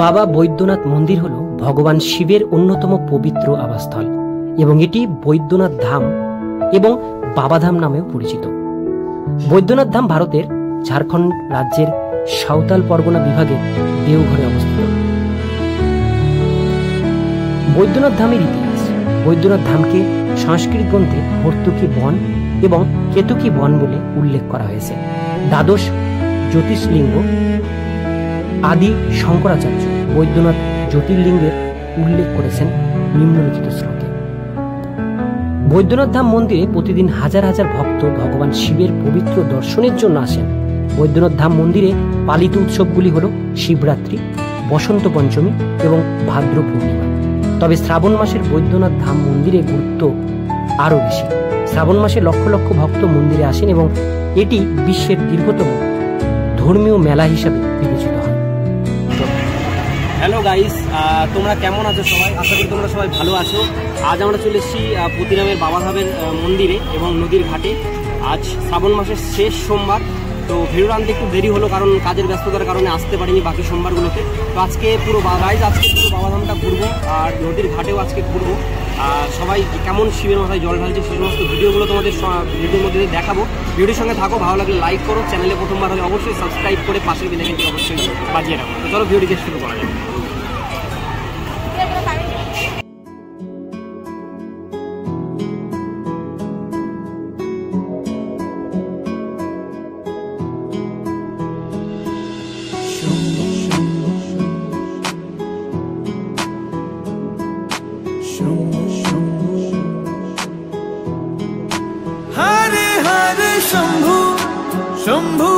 বাবা বৈদ্যনাথ মন্দির হল ভগবান শিবের অন্যতম পবিত্র আবাসস্থল এবং এটি বৈদ্যনাথ ধাম এবং বাবাধাম নামেও পরিচিত। বৈদ্যনাথ ধাম ভারতের ঝাড়খণ্ড রাজ্যের সাঁওতাল পরগনা বিভাগের দেওঘরে অবস্থিত। বৈদ্যনাথ ধামের ইতিহাস। বৈদ্যনাথ ধামকে সংস্কৃত গ্রন্থে হর্তুকি বন এবং কেতুকি বন বলে উল্লেখ করা হয়েছে। দ্বাদশ জ্যোতির্লিঙ্গ আদি শঙ্করাচার্য বৈদ্যনাথ জ্যোতির্লিঙ্গের উল্লেখ করেছেন নিম্নলিখিত শ্লোকে। বৈদ্যনাথ ধাম মন্দিরে প্রতিদিন হাজার হাজার ভক্ত ভগবান শিবের পবিত্র দর্শনের জন্য আসেন। বৈদ্যনাথ ধাম মন্দিরে পালিত উৎসবগুলি হল শিবরাত্রি, বসন্ত পঞ্চমী এবং ভাদ্র পূর্ণিমা। তবে শ্রাবণ মাসের বৈদ্যনাথ ধাম মন্দিরে গুরুত্ব আরও বেশি। শ্রাবণ মাসে লক্ষ লক্ষ ভক্ত মন্দিরে আসেন এবং এটি বিশ্বের দীর্ঘতম ধর্মীয় মেলা হিসাবে বিবেচিত হয়। হ্যালো গাইস, তোমরা কেমন আছো সবাই? আশা করি তোমরা সবাই ভালো আছো। আজ আমরা চলে এসেছি প্রতিরামের বাবাধামের মন্দিরে এবং নদীর ঘাটে। আজ শ্রাবণ মাসের শেষ সোমবার। তো ভিডিও আনতে একটু দেরি হলো কারণ কাজের ব্যস্ততার কারণে আসতে পারিনি বাকি সোমবারগুলোতে। তো আজকে পুরো বাবাধামটা ঘুরবো আর নদীর ঘাটেও আজকে ঘুরবো। সবাই কেমন শিবের মাথায় জল ঢালছে সেই সমস্ত ভিডিওগুলো তোমাদের ভিডিওর মধ্যে দেখাবো। ভিডিওর সঙ্গে থাকো, ভালো লাগলে লাইক করো, চ্যানেলে প্রথমবার হলে অবশ্যই সাবস্ক্রাইব করে পাশের বেল আইকনটি অবশ্যই বাজিয়ে রাখো। তো চলো ভিডিওটিকে শুরু করা যাবে। हरे हरे शंभु शंभु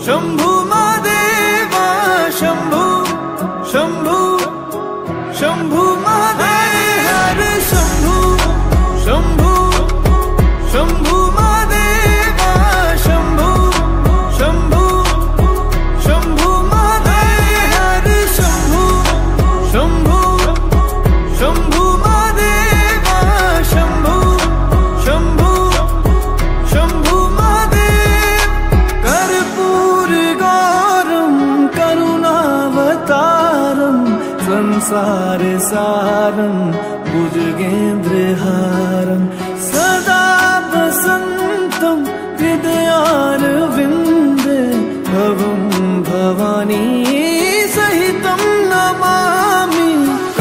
शंभु महादेवा शंभु शंभु शंभु महादेव हरे शंभु शंभु शंभु महादेवा शंभु शंभु शंभु महादेव हरे शंभु शंभु शंभु महादेवा शंभु शंभु शंभु महादेव कर्पूर गौरम करुणावतारम संसार सारम भुजगेन्द्रहारम सदा वसंतम हृदयारविंदे भवं भवानी सहितं नमामि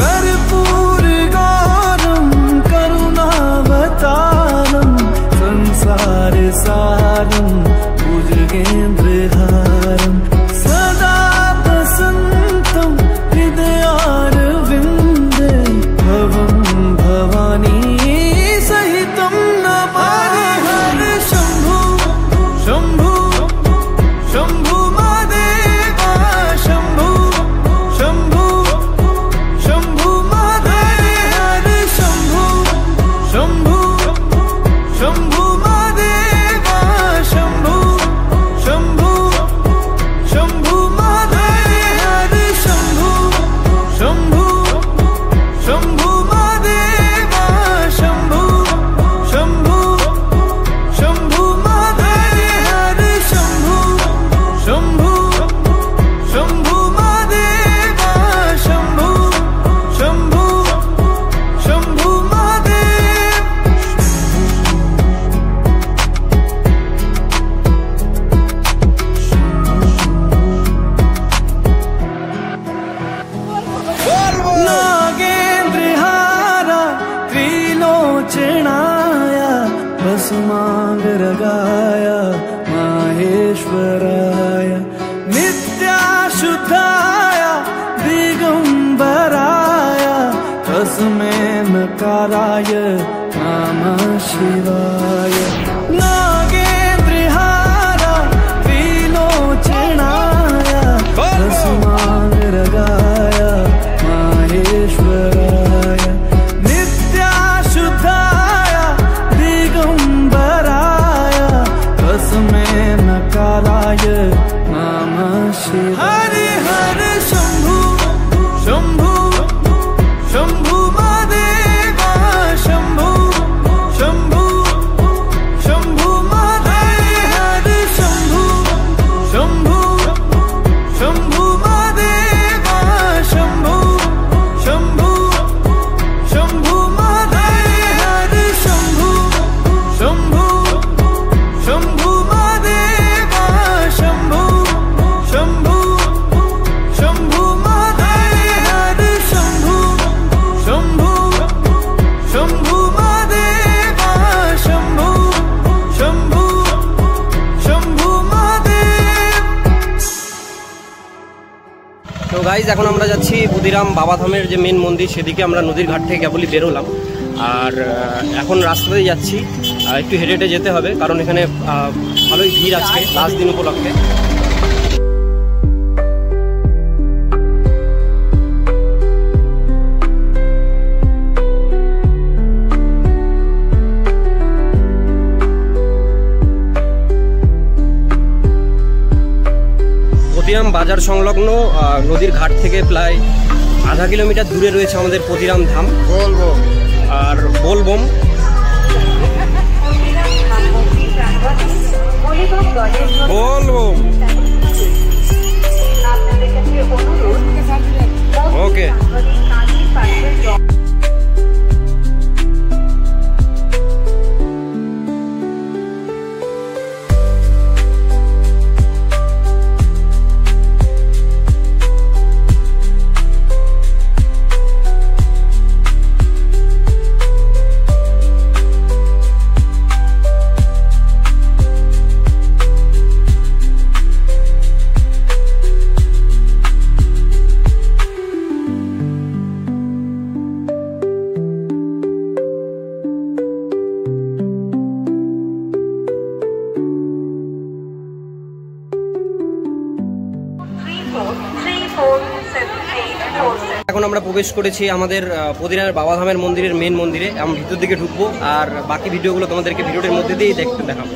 कर्पूर गौरम करुणावतारम संसार सारम भुजगेन्द्रहारम सदा वसंतम हृदयारविंदे भवं भवानी सहितं नमामि हरे शंभु शंभु शंभु महादेवा शंभु शंभु शंभु महादेव हरे शंभु शंभु शंभु महादेवा शंभु शंभु शंभु महादेव हरे शंभु शंभु शंभु महादेवा शंभु शंभु शंभु महादेव हरे शंभु शंभु शंभु महादेवा शंभु शंभु शंभु महादेव नागेन्द्रहारा त्रिलोचनाय भस्मांगरागाय माहेश्वराय नित्याशुद्धाय दिगंबराय तस्मै नकाराय नमः शिवाय नागेन्द्रहारा त्रिलोचनाय भस्मांगरागाय माहेश्वराय नित्याशुद्धाय दिगंबराय तस्मै नकाराय नमः शिवाय हरे हरे शंभु शंभु शंभु महादेवा शंभु शंभु গাইজ এখন আমরা যাচ্ছি ক্ষুদিরাম বাবাধামের যে মেন মন্দির, সেদিকে আমরা নদীর ঘাট থেকে কেবলই বেরোলাম। আর এখন রাস্তাতেই যাচ্ছি, একটু হেঁটে হেঁটে যেতে হবে কারণ এখানে ভালোই ভিড় আজকে লাস্ট দিন উপলক্ষে। ক্ষুদিরাম বাজার সংলগ্ন নদীর ঘাট থেকে প্রায় আধা কিলোমিটার দূরে রয়েছে আমাদের ক্ষুদিরাম ধাম আর বোলবম। ওকে এখন আমরা প্রবেশ করেছি আমাদের ক্ষুদিরামের বাবাধামের মন্দিরের মেন মন্দিরে। আমরা ভিতর দিকে ঢুকবো আর বাকি ভিডিওগুলো তোমাদেরকে ভিডিওটির মধ্যে দিয়েই দেখাবো।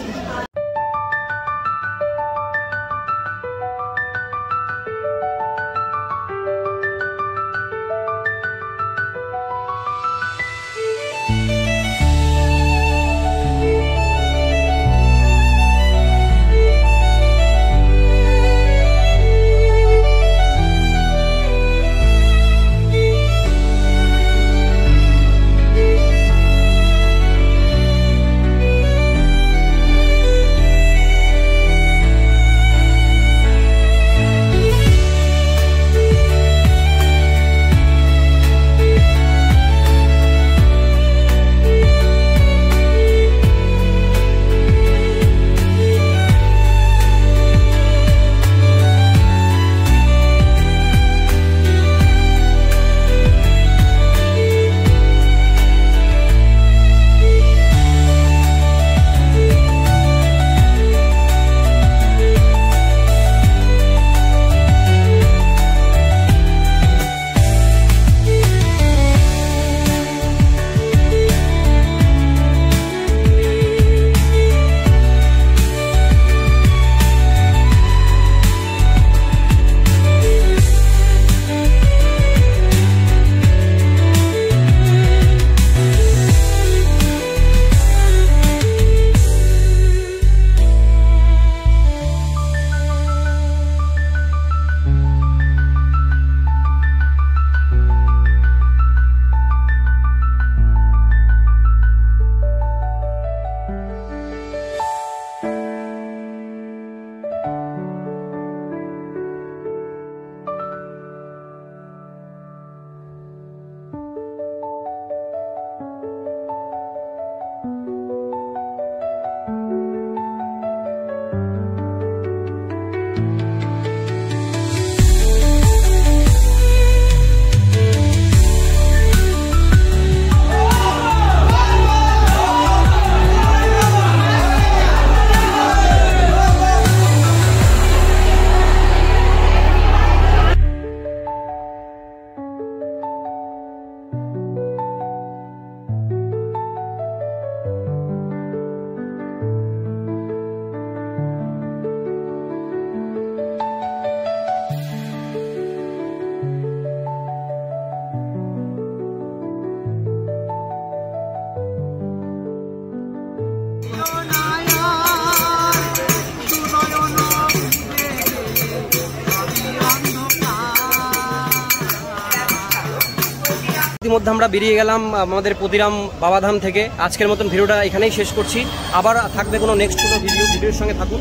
ইতিমধ্যে আমরা বেরিয়ে গেলাম আমাদের ক্ষুদিরাম বাবাধাম থেকে। আজকের মতন ভিডিওটা এখানেই শেষ করছি। আবার থাকবে কোনো নেক্সট কোনো ভিডিওর সঙ্গে থাকুন।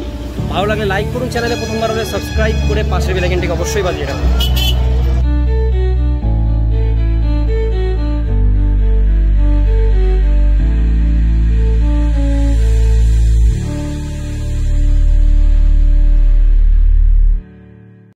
ভালো লাগলে লাইক করুন, চ্যানেলে প্রথমবার হলে সাবস্ক্রাইব করে পাশের বেল আইকনটিকে অবশ্যই বাজিয়ে রাখুন।